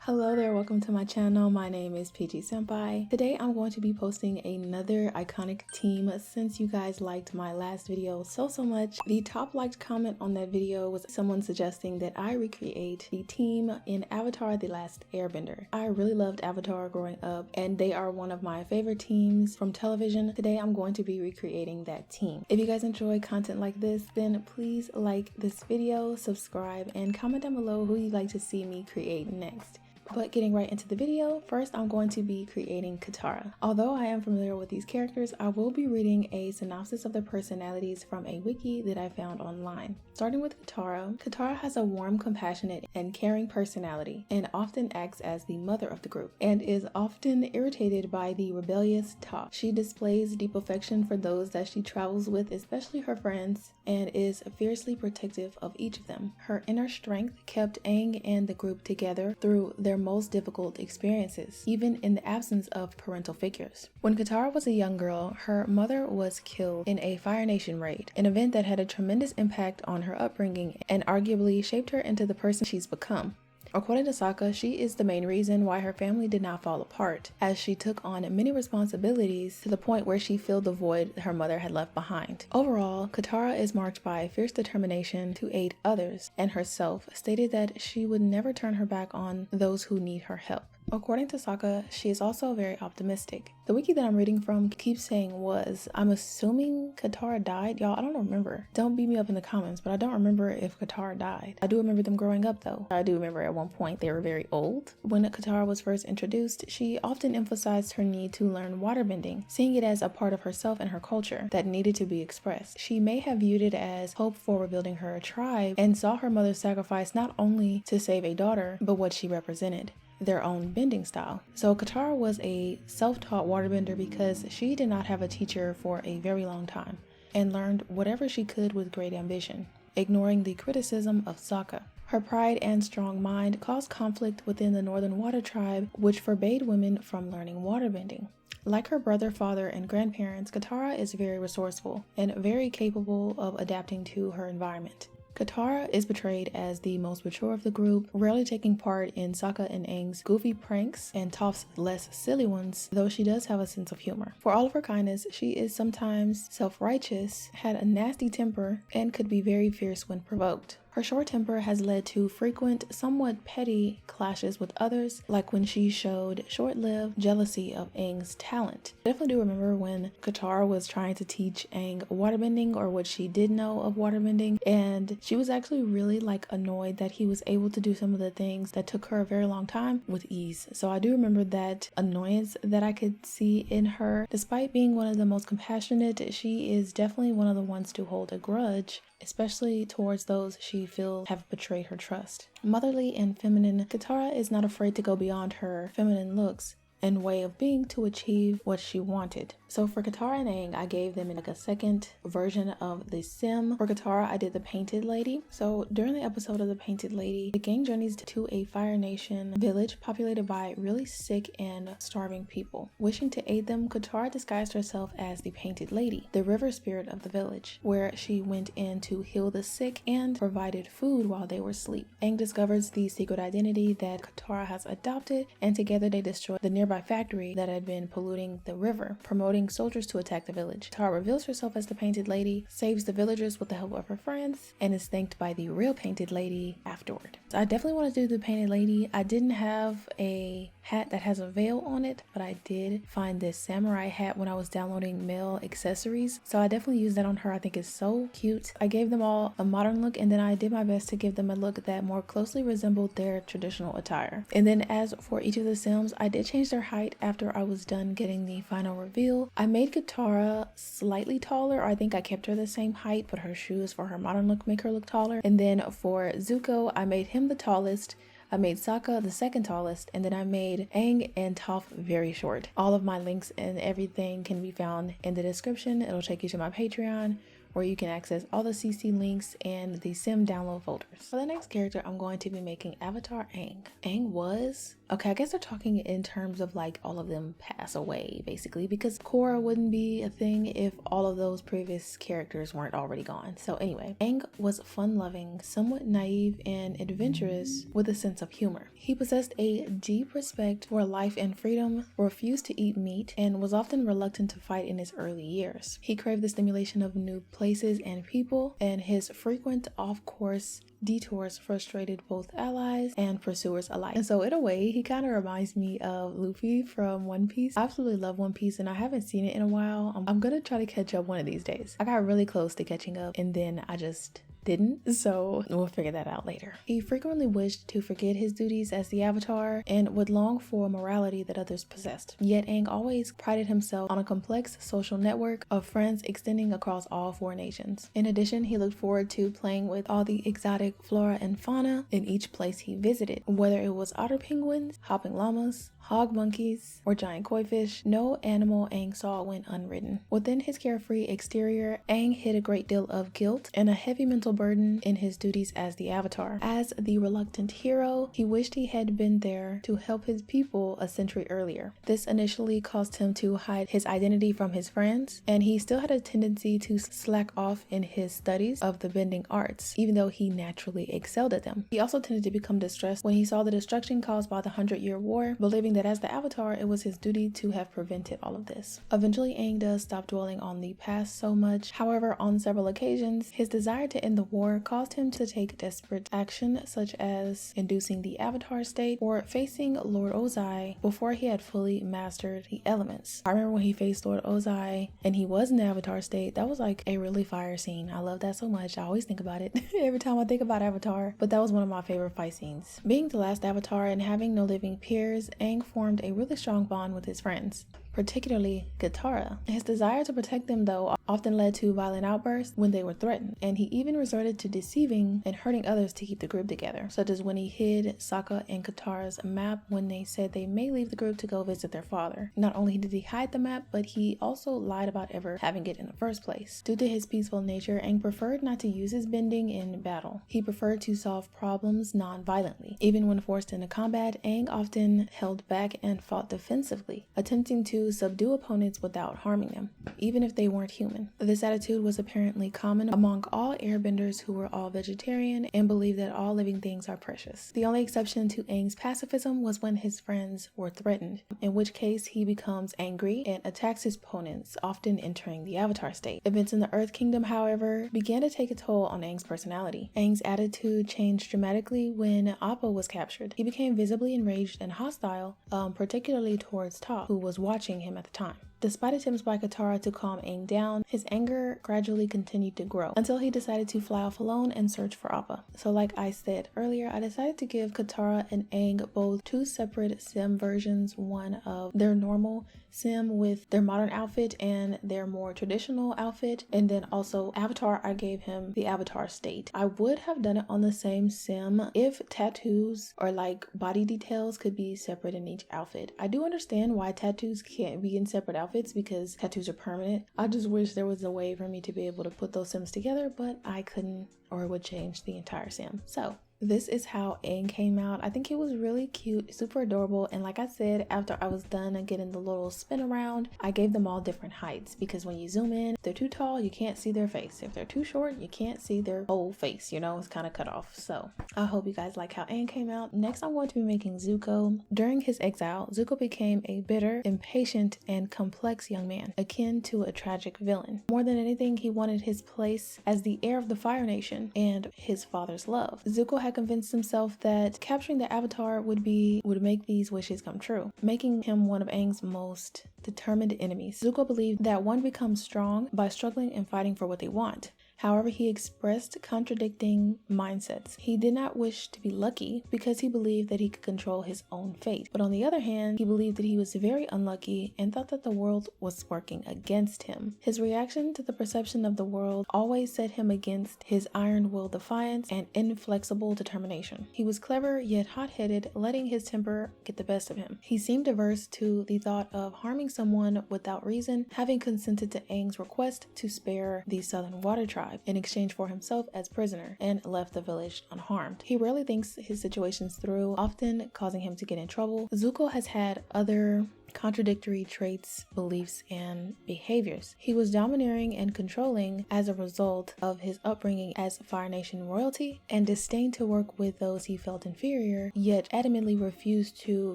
Hello there, welcome to my channel. My name is PG Senpai. Today I'm going to be posting another iconic team since you guys liked my last video so much. The top liked comment on that video was someone suggesting that I recreate the team in Avatar: The Last Airbender. I really loved Avatar growing up and they are one of my favorite teams from television. Today I'm going to be recreating that team. If you guys enjoy content like this, then please like this video, subscribe, and comment down below who you'd like to see me create next. But getting right into the video, first I'm going to be creating Katara. Although I am familiar with these characters, I will be reading a synopsis of their personalities from a wiki that I found online. Starting with Katara, Katara has a warm, compassionate, and caring personality and often acts as the mother of the group and is often irritated by the rebellious Toph. She displays deep affection for those that she travels with, especially her friends, and is fiercely protective of each of them. Her inner strength kept Aang and the group together through their most difficult experiences, even in the absence of parental figures. When Katara was a young girl, her mother was killed in a Fire Nation raid, an event that had a tremendous impact on her upbringing and arguably shaped her into the person she's become. According to Sokka, she is the main reason why her family did not fall apart, as she took on many responsibilities to the point where she filled the void her mother had left behind. Overall, Katara is marked by fierce determination to aid others, and herself stated that she would never turn her back on those who need her help. According to Sokka, she is also very optimistic. The wiki that I'm reading from keeps saying was. I'm assuming Katara died. Y'all, I don't remember. Don't beat me up in the comments, but I don't remember if Katara died. I do remember them growing up though. I do remember at one point they were very old. When Katara was first introduced, she often emphasized her need to learn waterbending, seeing it as a part of herself and her culture that needed to be expressed. She may have viewed it as hope for rebuilding her tribe and saw her mother's sacrifice not only to save a daughter, but what she represented, their own bending style. So Katara was a self-taught waterbender because she did not have a teacher for a very long time and learned whatever she could with great ambition, ignoring the criticism of Sokka. Her pride and strong mind caused conflict within the Northern Water Tribe, which forbade women from learning waterbending. Like her brother, father, and grandparents, Katara is very resourceful and very capable of adapting to her environment. Katara is portrayed as the most mature of the group, rarely taking part in Sokka and Aang's goofy pranks and Toph's less silly ones, though she does have a sense of humor. For all of her kindness, she is sometimes self-righteous, had a nasty temper, and could be very fierce when provoked. Her short temper has led to frequent, somewhat petty clashes with others, like when she showed short-lived jealousy of Aang's talent. I definitely do remember when Katara was trying to teach Aang waterbending, or what she did know of waterbending, and she was actually really annoyed that he was able to do some of the things that took her a very long time with ease. So I do remember that annoyance that I could see in her. Despite being one of the most compassionate, she is definitely one of the ones to hold a grudge, especially towards those she feels have betrayed her trust. Motherly and feminine, Katara is not afraid to go beyond her feminine looks and way of being to achieve what she wanted. So for Katara and Aang, I gave them a second version of the sim. For Katara, I did the Painted Lady. So during the episode of the Painted Lady, the gang journeys to a Fire Nation village populated by really sick and starving people. Wishing to aid them, Katara disguised herself as the Painted Lady, the river spirit of the village, where she went in to heal the sick and provided food while they were asleep. Aang discovers the secret identity that Katara has adopted, and together they destroy the nearby factory that had been polluting the river, promoting soldiers to attack the village. Katara reveals herself as the Painted Lady, saves the villagers with the help of her friends, and is thanked by the real Painted Lady afterward. So I definitely want to do the Painted Lady. I didn't have a hat that has a veil on it, but I did find this samurai hat when I was downloading male accessories, so I definitely used that on her. I think it's so cute. I gave them all a modern look, and then I did my best to give them a look that more closely resembled their traditional attire. And then as for each of the Sims, I did change their height after I was done getting the final reveal. I made Katara slightly taller, or I think I kept her the same height, but her shoes for her modern look make her look taller. And then for Zuko, I made him the tallest, I made Sokka the second tallest, and then I made Aang and Toph very short. All of my links and everything can be found in the description. It'll take you to my Patreon, where you can access all the CC links and the sim download folders. For the next character, I'm going to be making Avatar Aang. Aang was... okay, I guess they're talking in terms of like all of them pass away, basically, because Korra wouldn't be a thing if all of those previous characters weren't already gone. So anyway, Aang was fun-loving, somewhat naive, and adventurous with a sense of humor. He possessed a deep respect for life and freedom, refused to eat meat, and was often reluctant to fight in his early years. He craved the stimulation of new places and people, and his frequent off-course detours frustrated both allies and pursuers alike. And so in a way, he kind of reminds me of Luffy from One Piece. I absolutely love One Piece and I haven't seen it in a while. I'm gonna try to catch up one of these days. I got really close to catching up and then I just didn't, so we'll figure that out later. He frequently wished to forget his duties as the Avatar and would long for a morality that others possessed. Yet Aang always prided himself on a complex social network of friends extending across all 4 nations. In addition, he looked forward to playing with all the exotic flora and fauna in each place he visited. Whether it was otter penguins, hopping llamas, hog monkeys, or giant koi fish, no animal Aang saw went unridden. Within his carefree exterior, Aang hid a great deal of guilt and a heavy mental burden in his duties as the Avatar. As the reluctant hero, he wished he had been there to help his people a century earlier. This initially caused him to hide his identity from his friends, and he still had a tendency to slack off in his studies of the bending arts, even though he naturally excelled at them. He also tended to become distressed when he saw the destruction caused by the 100-Year War, believing that as the Avatar, it was his duty to have prevented all of this. Eventually, Aang does stop dwelling on the past so much. However, on several occasions, his desire to end the war caused him to take desperate action, such as inducing the Avatar state or facing Lord Ozai before he had fully mastered the elements. I remember when he faced Lord Ozai and he was in the Avatar state, that was like a really fire scene. I love that so much. I always think about it every time I think about Avatar, but that was one of my favorite fight scenes. Being the last Avatar and having no living peers, Aang formed a really strong bond with his friends, particularly Katara. His desire to protect them, though, often led to violent outbursts when they were threatened, and he even resorted to deceiving and hurting others to keep the group together, such as when he hid Sokka and Katara's map when they said they may leave the group to go visit their father. Not only did he hide the map, but he also lied about ever having it in the first place. Due to his peaceful nature, Aang preferred not to use his bending in battle. He preferred to solve problems non-violently. Even when forced into combat, Aang often held back and fought defensively, attempting to subdue opponents without harming them, even if they weren't human. This attitude was apparently common among all airbenders who were all vegetarian and believed that all living things are precious. The only exception to Aang's pacifism was when his friends were threatened, in which case he becomes angry and attacks his opponents, often entering the Avatar state. Events in the Earth Kingdom, however, began to take a toll on Aang's personality. Aang's attitude changed dramatically when Appa was captured. He became visibly enraged and hostile, particularly towards Toph, who was watching him at the time. Despite attempts by Katara to calm Aang down, his anger gradually continued to grow until he decided to fly off alone and search for Appa. So like I said earlier, I decided to give Katara and Aang both 2 separate sim versions, one of their normal sim with their modern outfit and their more traditional outfit, and then also Avatar, I gave him the Avatar state. I would have done it on the same sim if tattoos or like body details could be separate in each outfit. I do understand why tattoos can't be in separate outfits because tattoos are permanent. I just wish there was a way for me to be able to put those sims together, but I couldn't, or it would change the entire sim. So this is how Aang came out. I think he was really cute, super adorable, and like I said, after I was done getting the little spin around, I gave them all different heights because when you zoom in, if they're too tall, you can't see their face. If they're too short, you can't see their whole face, you know, it's kind of cut off. So I hope you guys like how Aang came out. Next, I'm going to be making Zuko. During his exile, Zuko became a bitter, impatient, and complex young man, akin to a tragic villain. More than anything, he wanted his place as the heir of the Fire Nation and his father's love. Zuko had convinced himself that capturing the Avatar would make these wishes come true, making him one of Aang's most determined enemies. Zuko believed that one becomes strong by struggling and fighting for what they want. However, he expressed contradicting mindsets. He did not wish to be lucky because he believed that he could control his own fate. But on the other hand, he believed that he was very unlucky and thought that the world was working against him. His reaction to the perception of the world always set him against his iron-willed defiance and inflexible determination. He was clever yet hot-headed, letting his temper get the best of him. He seemed averse to the thought of harming someone without reason, having consented to Aang's request to spare the Southern Water Tribe in exchange for himself as prisoner, and left the village unharmed. He rarely thinks his situations through, often causing him to get in trouble. Zuko has had other contradictory traits, beliefs, and behaviors. He was domineering and controlling as a result of his upbringing as Fire Nation royalty and disdained to work with those he felt inferior, yet adamantly refused to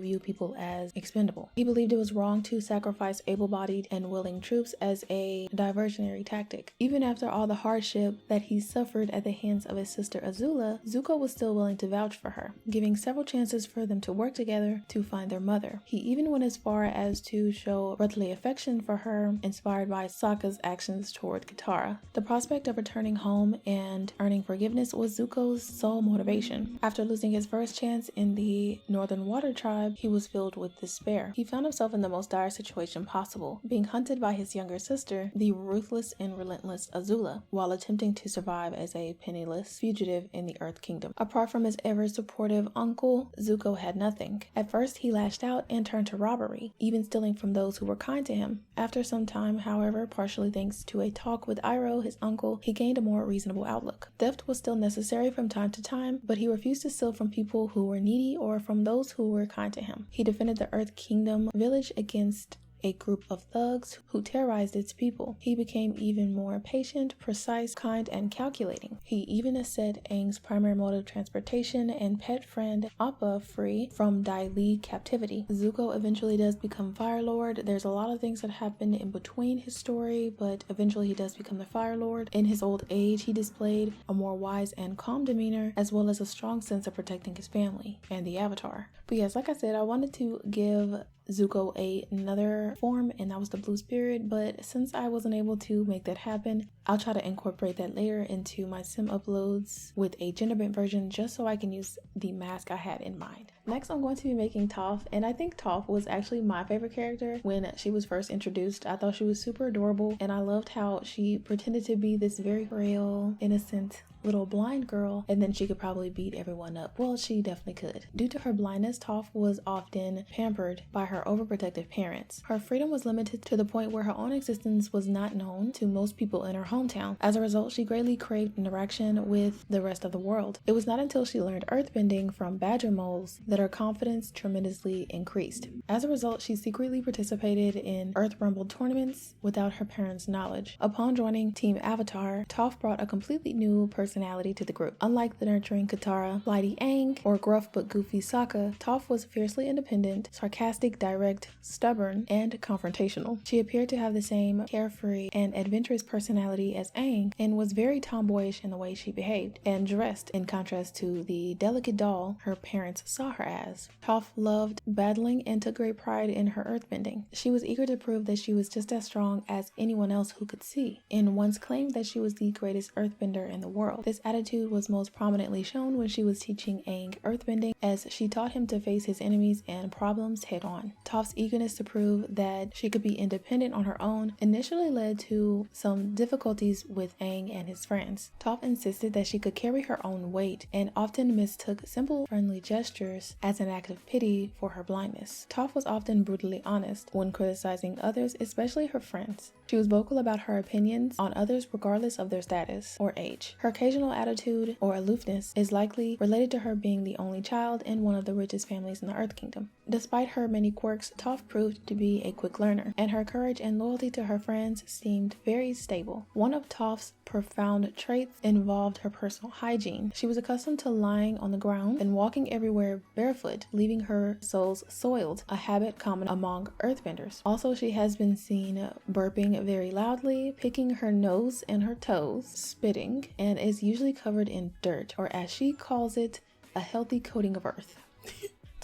view people as expendable. He believed it was wrong to sacrifice able-bodied and willing troops as a diversionary tactic. Even after all the hardship that he suffered at the hands of his sister Azula, Zuko was still willing to vouch for her, giving several chances for them to work together to find their mother. He even went as far as to show brotherly affection for her, inspired by Sokka's actions toward Katara. The prospect of returning home and earning forgiveness was Zuko's sole motivation. After losing his first chance in the Northern Water Tribe, he was filled with despair. He found himself in the most dire situation possible, being hunted by his younger sister, the ruthless and relentless Azula, while attempting to survive as a penniless fugitive in the Earth Kingdom. Apart from his ever-supportive uncle, Zuko had nothing. At first, he lashed out and turned to robbery, even stealing from those who were kind to him. After some time, however, partially thanks to a talk with Iroh, his uncle, he gained a more reasonable outlook. Theft was still necessary from time to time, but he refused to steal from people who were needy or from those who were kind to him. He defended the Earth Kingdom village against a group of thugs who terrorized its people. He became even more patient, precise, kind, and calculating. He even set Aang's primary mode of transportation and pet friend Appa free from Dai Li captivity. Zuko eventually does become Fire Lord. There's a lot of things that happen in between his story, but eventually he does become the Fire Lord. In his old age, he displayed a more wise and calm demeanor, as well as a strong sense of protecting his family and the Avatar. But yes, like I said, I wanted to give Zuko another form, and that was the Blue Spirit, but since I wasn't able to make that happen, I'll try to incorporate that later into my sim uploads with a gender bent version, just so I can use the mask I had in mind. Next, I'm going to be making Toph, and I think Toph was actually my favorite character when she was first introduced. I thought she was super adorable, and I loved how she pretended to be this very frail, innocent little blind girl, and then she could probably beat everyone up. Well, she definitely could. Due to her blindness, Toph was often pampered by her overprotective parents. Her freedom was limited to the point where her own existence was not known to most people in her hometown. As a result, she greatly craved interaction with the rest of the world. It was not until she learned earthbending from badger moles that her confidence tremendously increased. As a result, she secretly participated in Earth Rumble tournaments without her parents' knowledge. Upon joining Team Avatar, Toph brought a completely new personality to the group. Unlike the nurturing Katara, flighty Aang, or gruff but goofy Sokka, Toph was fiercely independent, sarcastic, direct, stubborn, and confrontational. She appeared to have the same carefree and adventurous personality as Aang, and was very tomboyish in the way she behaved and dressed, in contrast to the delicate doll her parents saw her as. Toph loved battling and took great pride in her earthbending. She was eager to prove that she was just as strong as anyone else who could see, and once claimed that she was the greatest earthbender in the world. This attitude was most prominently shown when she was teaching Aang earthbending, as she taught him to face his enemies and problems head on. Toph's eagerness to prove that she could be independent on her own initially led to some difficulties with Aang and his friends. Toph insisted that she could carry her own weight and often mistook simple friendly gestures as an act of pity for her blindness. Toph was often brutally honest when criticizing others, especially her friends. She was vocal about her opinions on others regardless of their status or age. Her occasional attitude or aloofness is likely related to her being the only child in one of the richest families in the Earth Kingdom. Despite her many quirks, Toph proved to be a quick learner, and her courage and loyalty to her friends seemed very stable. One of Toph's profound traits involved her personal hygiene. She was accustomed to lying on the ground and walking everywhere barefoot, leaving her soles soiled, a habit common among earthbenders. Also, she has been seen burping very loudly, picking her nose and her toes, spitting, and is usually covered in dirt, or as she calls it, a healthy coating of earth.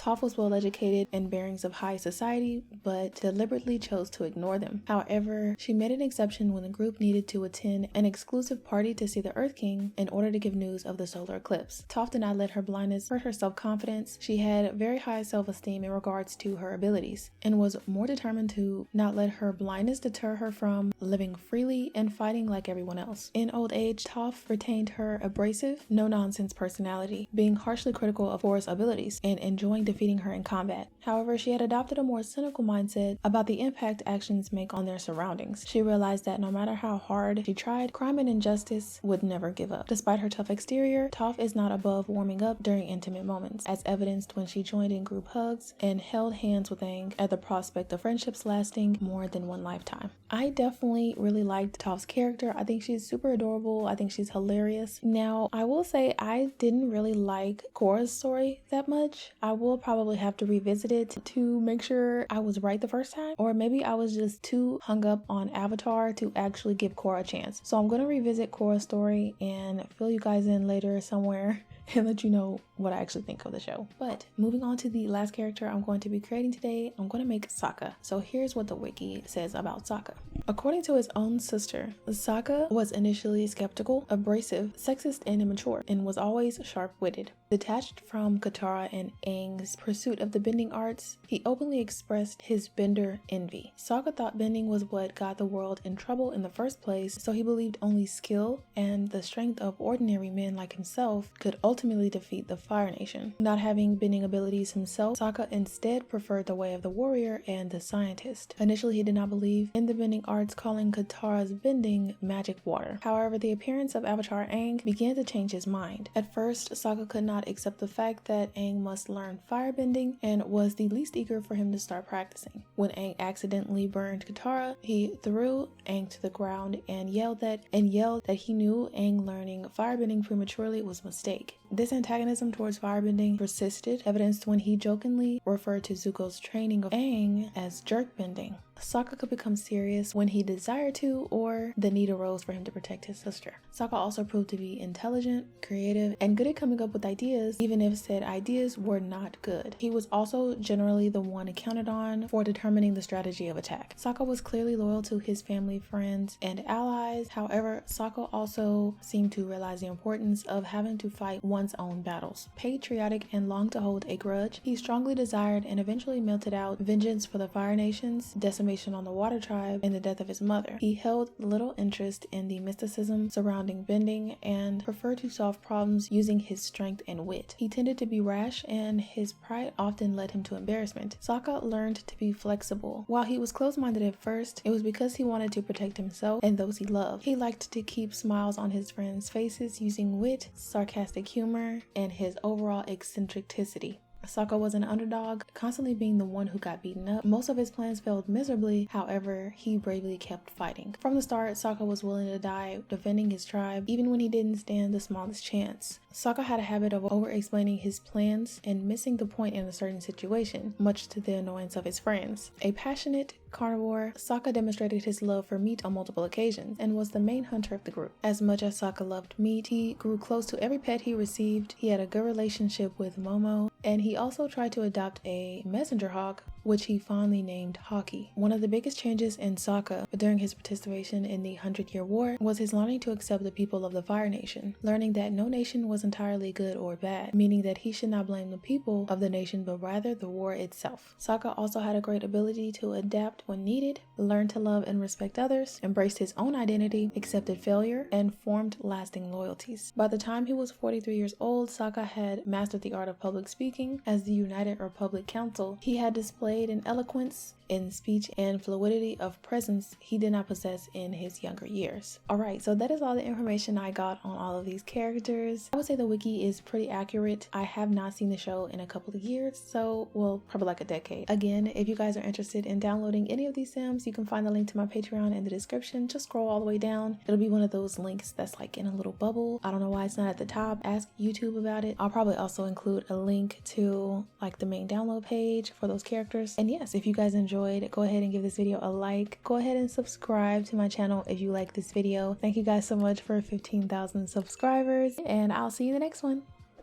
Toph was well educated and bearings of high society, but deliberately chose to ignore them. However, she made an exception when the group needed to attend an exclusive party to see the Earth King in order to give news of the solar eclipse. Toph did not let her blindness hurt her self-confidence. She had very high self-esteem in regards to her abilities and was more determined to not let her blindness deter her from living freely and fighting like everyone else. In old age, Toph retained her abrasive, no-nonsense personality, being harshly critical of Korra's abilities and enjoying defeating her in combat. However, she had adopted a more cynical mindset about the impact actions make on their surroundings. She realized that no matter how hard she tried, crime and injustice would never give up. Despite her tough exterior, Toph is not above warming up during intimate moments, as evidenced when she joined in group hugs and held hands with Aang at the prospect of friendships lasting more than one lifetime. I definitely really liked Toph's character. I think she's super adorable. I think she's hilarious. Now, I will say I didn't really like Korra's story that much. I will probably have to revisit it to make sure I was right the first time, or maybe I was just too hung up on Avatar to actually give Korra a chance. So I'm going to revisit Korra's story and fill you guys in later somewhere and let you know what I actually think of the show. But moving on to the last character I'm going to be creating today, I'm going to make Sokka. So here's what the wiki says about Sokka. According to his own sister, Sokka was initially skeptical, abrasive, sexist, and immature, and was always sharp-witted. Detached from Katara and Aang's pursuit of the bending arts, he openly expressed his bender envy. Sokka thought bending was what got the world in trouble in the first place, so he believed only skill and the strength of ordinary men like himself could ultimately defeat the Fire Nation. Not having bending abilities himself, Sokka instead preferred the way of the warrior and the scientist. Initially, he did not believe in the bending arts, calling Katara's bending magic water. However, the appearance of Avatar Aang began to change his mind. At first, Sokka could not accept the fact that Aang must learn firebending and was the least eager for him to start practicing. When Aang accidentally burned Katara, he threw Aang to the ground and yelled that he knew Aang learning firebending prematurely was a mistake. This antagonism towards firebending persisted, evidenced when he jokingly referred to Zuko's training of Aang as jerk bending. Sokka could become serious when he desired to, or the need arose for him to protect his sister. Sokka also proved to be intelligent, creative, and good at coming up with ideas, even if said ideas were not good. He was also generally the one counted on for determining the strategy of attack. Sokka was clearly loyal to his family, friends, and allies. However, Sokka also seemed to realize the importance of having to fight one's own battles. Patriotic and longed to hold a grudge, he strongly desired and eventually melted out vengeance for the Fire Nations, decimation on the Water Tribe, and the death of his mother. He held little interest in the mysticism surrounding bending and preferred to solve problems using his strength and wit. He tended to be rash, and his pride often led him to embarrassment. Sokka learned to be flexible. While he was close-minded at first, it was because he wanted to protect himself and those he loved. He liked to keep smiles on his friends' faces using wit, sarcastic humor, and his overall eccentricity. Sokka was an underdog, constantly being the one who got beaten up. Most of his plans failed miserably, however, he bravely kept fighting. From the start, Sokka was willing to die defending his tribe, even when he didn't stand the smallest chance. Sokka had a habit of over-explaining his plans and missing the point in a certain situation, much to the annoyance of his friends. A passionate carnivore, Sokka demonstrated his love for meat on multiple occasions and was the main hunter of the group. As much as Sokka loved meat, he grew close to every pet he received. He had a good relationship with Momo, and he also tried to adopt a messenger hawk, which he fondly named Hawkie. One of the biggest changes in Sokka during his participation in the 100-Year War was his learning to accept the people of the Fire Nation, learning that no nation was entirely good or bad, meaning that he should not blame the people of the nation but rather the war itself. Sokka also had a great ability to adapt when needed, learned to love and respect others, embraced his own identity, accepted failure, and formed lasting loyalties. By the time he was 43 years old, Sokka had mastered the art of public speaking. As the United Republic Council, he had displayed an eloquence in speech and fluidity of presence he did not possess in his younger years. Alright, so that is all the information I got on all of these characters. I would say the wiki is pretty accurate. I have not seen the show in a couple of years, so, well, probably like a decade. Again, if you guys are interested in downloading any of these sims, you can find the link to my Patreon in the description. Just scroll all the way down. It'll be one of those links that's like in a little bubble. I don't know why it's not at the top. Ask YouTube about it. I'll probably also include a link to like the main download page for those characters. And yes, if you guys enjoyed, go ahead and give this video a like. Go ahead and subscribe to my channel if you like this video. Thank you guys so much for 15,000 subscribers, and I'll see you in the next one.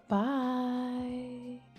Bye.